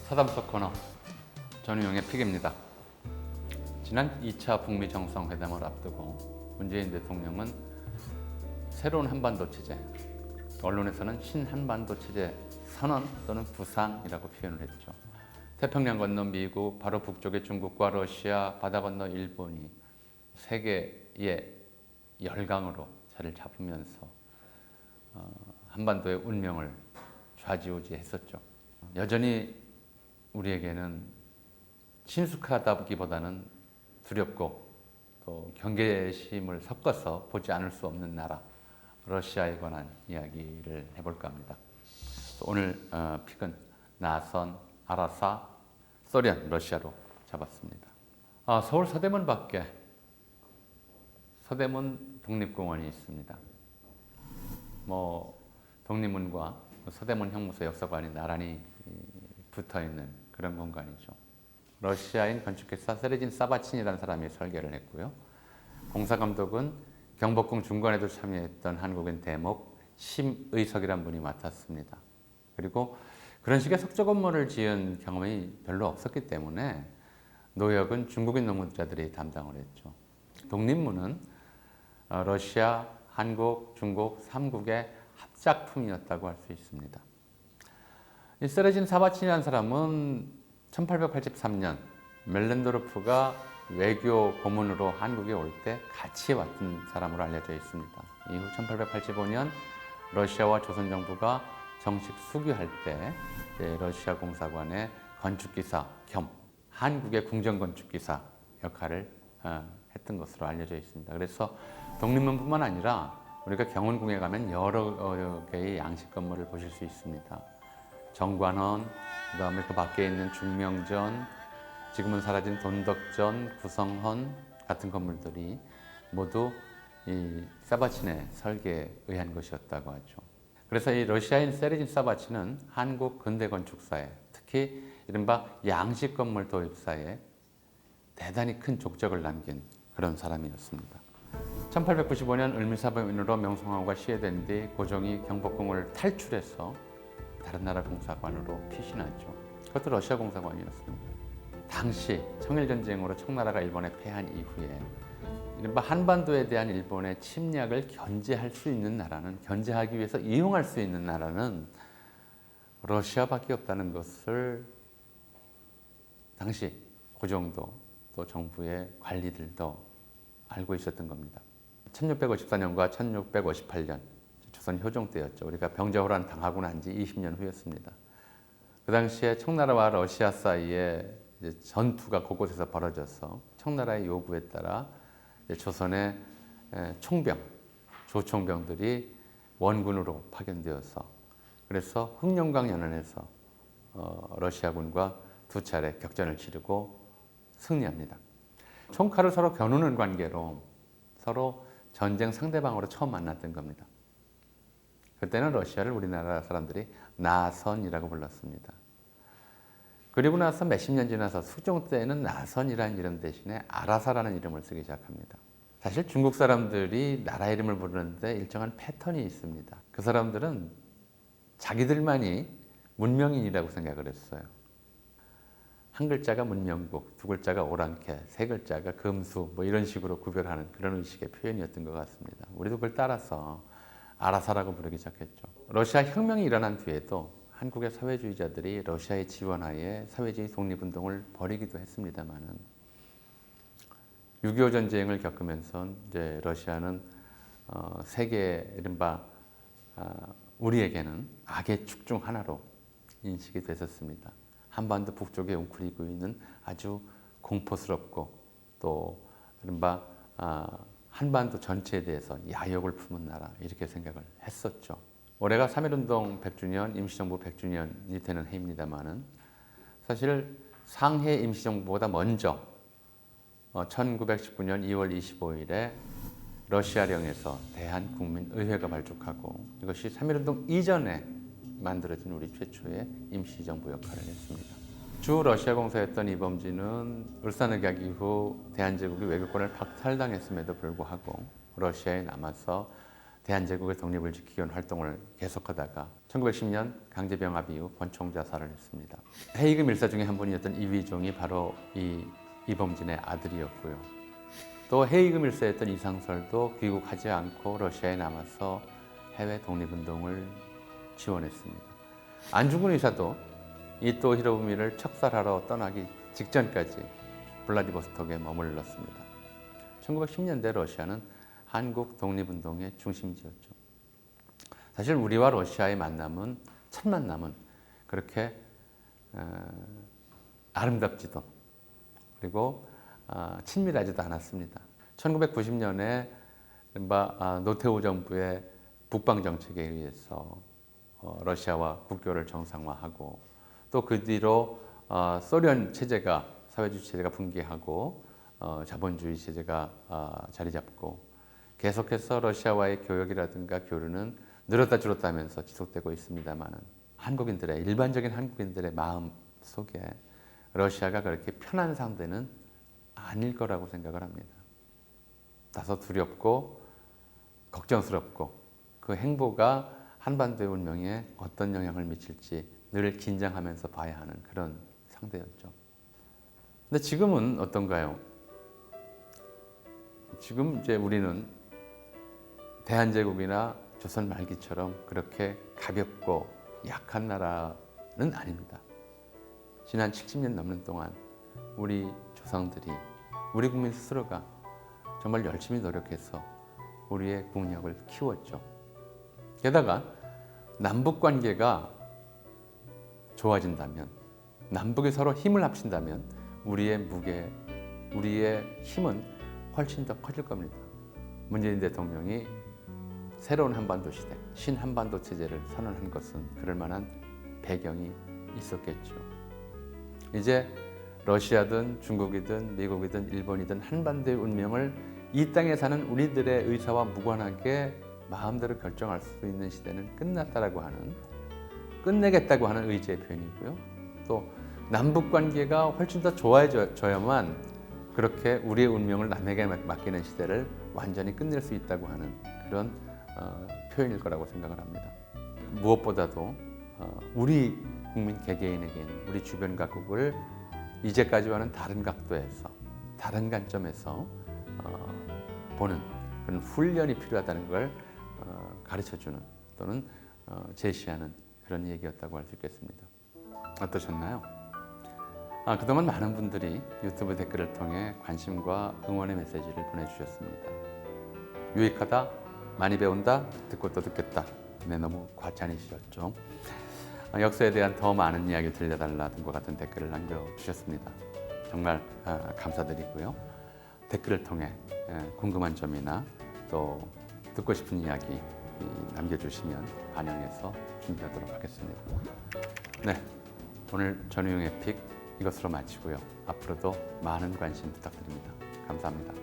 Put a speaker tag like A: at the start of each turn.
A: 사담석 코너 전우영의 픽입니다. 지난 2차 북미 정상회담을 앞두고 문재인 대통령은 새로운 한반도 체제, 언론에서는 신한반도 체제 선언 또는 부상이라고 표현을 했죠. 태평양 건너 미국, 바로 북쪽의 중국과 러시아, 바다 건너 일본이 세계의 열강으로 자리를 잡으면서 한반도의 운명을 좌지우지했었죠. 여전히 우리에게는 친숙하다기보다는 두렵고 또 경계심을 섞어서 보지 않을 수 없는 나라 러시아에 관한 이야기를 해볼까 합니다. 오늘 픽은 나선, 아라사, 소련, 러시아로 잡았습니다. 서울 서대문 밖에 서대문 독립공원이 있습니다. 독립문과 서대문 형무소 역사관이 나란히 붙어있는 그런 공간이죠. 러시아인 건축기사 세르진 사바친이라는 사람이 설계를 했고요. 공사감독은 경복궁 중건에도 참여했던 한국인 대목 심의석이라는 분이 맡았습니다. 그리고 그런 식의 석조 건물을 지은 경험이 별로 없었기 때문에 노역은 중국인 노무자들이 담당을 했죠. 독립문은 러시아, 한국, 중국 3국의 합작품이었다고 할 수 있습니다. 이 세르진 사바친이라는 사람은 1883년 멜렌도르프가 외교 고문으로 한국에 올 때 같이 왔던 사람으로 알려져 있습니다. 이후 1885년 러시아와 조선 정부가 정식 수교할 때 러시아 공사관의 건축기사 겸 한국의 궁정건축기사 역할을 했던 것으로 알려져 있습니다. 그래서 독립문뿐만 아니라 우리가 경운궁에 가면 여러 개의 양식 건물을 보실 수 있습니다. 정관원, 그다음에 그 밖에 있는 중명전, 지금은 사라진 돈덕전, 구성헌 같은 건물들이 모두 이 사바친의 설계에 의한 것이었다고 하죠. 그래서 이 러시아인 세르진 사바친은 한국 근대 건축사에, 특히 이른바 양식 건물 도입사에 대단히 큰 족적을 남긴 그런 사람이었습니다. 1895년 을미사변으로 명성황후가 시해된 뒤 고종이 경복궁을 탈출해서 다른 나라 공사관으로 피신하죠. 그것도 러시아 공사관이었습니다. 당시 청일전쟁으로 청나라가 일본에 패한 이후에 이른바 한반도에 대한 일본의 침략을 견제할 수 있는 나라는, 견제하기 위해서 이용할 수 있는 나라는 러시아밖에 없다는 것을 당시 고종도 또 정부의 관리들도 알고 있었던 겁니다. 1654년과 1658년 조선 효종 때였죠. 우리가 병자호란 당하고 난 지 20년 후였습니다. 그 당시에 청나라와 러시아 사이에 전투가 곳곳에서 벌어져서 청나라의 요구에 따라 조선의 총병, 조총병들이 원군으로 파견되어서 그래서 흑룡강 연안에서 러시아군과 두 차례 격전을 치르고 승리합니다. 총칼을 서로 겨누는 관계로 서로 전쟁 상대방으로 처음 만났던 겁니다. 그때는 러시아를 우리나라 사람들이 나선이라고 불렀습니다. 그리고 나서 몇십 년 지나서 수종 때에는 나선이라는 이름 대신에 아라사라는 이름을 쓰기 시작합니다. 사실 중국 사람들이 나라 이름을 부르는데 일정한 패턴이 있습니다. 그 사람들은 자기들만이 문명인이라고 생각을 했어요. 한 글자가 문명국, 두 글자가 오랑캐, 세 글자가 금수 이런 식으로 구별하는 그런 의식의 표현이었던 것 같습니다. 우리도 그걸 따라서 아라사라고 부르기 시작했죠. 러시아 혁명이 일어난 뒤에도 한국의 사회주의자들이 러시아의 지원하에 사회주의 독립운동을 벌이기도 했습니다만은 6.25 전쟁을 겪으면서 이제 러시아는 세계 이른바 우리에게는 악의 축 중 하나로 인식이 됐었습니다. 한반도 북쪽에 웅크리고 있는 아주 공포스럽고 또 이른바 한반도 전체에 대해서 야욕을 품은 나라 이렇게 생각을 했었죠. 올해가 3.1운동 100주년, 임시정부 100주년이 되는 해입니다만은 사실 상해 임시정부보다 먼저 1919년 2월 25일에 러시아령에서 대한국민의회가 발족하고 이것이 3.1운동 이전에 만들어진 우리 최초의 임시정부 역할을 했습니다. 주 러시아 공사였던 이범진은 울산의학 이후 대한제국이 외교권을 박탈당했음에도 불구하고 러시아에 남아서 대한제국의 독립을 지키기 위한 활동을 계속하다가 1910년 강제병합 이후 권총 자살을 했습니다. 헤이그 밀사 중에 한 분이었던 이휘종이 바로 이 이범진의 아들이었고요. 또 헤이그 밀사였던 이상설도 귀국하지 않고 러시아에 남아서 해외 독립운동을 지원했습니다. 안중근 의사도 이토 히로부미를 척살하러 떠나기 직전까지 블라디보스톡에 머물렀습니다. 1910년대 러시아는 한국 독립운동의 중심지였죠. 사실 우리와 러시아의 만남은 첫 만남은 그렇게 아름답지도 그리고 친밀하지도 않았습니다. 1990년에 노태우 정부의 북방 정책에 의해서 러시아와 국교를 정상화하고 또 그 뒤로 소련 체제가 사회주의 체제가 붕괴하고 자본주의 체제가 자리 잡고 계속해서 러시아와의 교역이라든가 교류는 늘었다 줄었다 하면서 지속되고 있습니다만 한국인들의 일반적인 한국인들의 마음 속에 러시아가 그렇게 편한 상대는 아닐 거라고 생각을 합니다. 다소 두렵고 걱정스럽고 그 행보가 한반도의 운명에 어떤 영향을 미칠지 늘 긴장하면서 봐야 하는 그런 상대였죠. 근데 지금은 어떤가요? 지금 이제 우리는 대한제국이나 조선 말기처럼 그렇게 가볍고 약한 나라는 아닙니다. 지난 70년 넘는 동안 우리 조상들이 우리 국민 스스로가 정말 열심히 노력해서 우리의 국력을 키웠죠. 게다가 남북 관계가 좋아진다면, 남북이 서로 힘을 합친다면 우리의 무게, 우리의 힘은 훨씬 더 커질 겁니다. 문재인 대통령이 새로운 한반도 시대, 신한반도 체제를 선언한 것은 그럴 만한 배경이 있었겠죠. 이제 러시아든 중국이든 미국이든 일본이든 한반도의 운명을 이 땅에 사는 우리들의 의사와 무관하게 마음대로 결정할 수 있는 시대는 끝났다라고 하는, 끝내겠다고 하는 의지의 표현이고요. 또 남북 관계가 훨씬 더 좋아져야만 그렇게 우리의 운명을 남에게 맡기는 시대를 완전히 끝낼 수 있다고 하는 그런 표현일 거라고 생각을 합니다. 무엇보다도 우리 국민 개개인에게는 우리 주변 각국을 이제까지와는 다른 각도에서, 다른 관점에서 보는 그런 훈련이 필요하다는 걸 가르쳐주는 또는 제시하는 그런 얘기였다고 할 수 있겠습니다. 어떠셨나요? 그동안 많은 분들이 유튜브 댓글을 통해 관심과 응원의 메시지를 보내주셨습니다. 유익하다, 많이 배운다, 듣고 또 듣겠다. 네, 너무 과찬이셨죠. 역사에 대한 더 많은 이야기 들려달라 등과 같은 댓글을 남겨주셨습니다. 정말 감사드리고요. 댓글을 통해 궁금한 점이나 또 듣고 싶은 이야기 남겨주시면 반영해서 준비하도록 하겠습니다. 네, 오늘 전우용 에픽 이것으로 마치고요. 앞으로도 많은 관심 부탁드립니다. 감사합니다.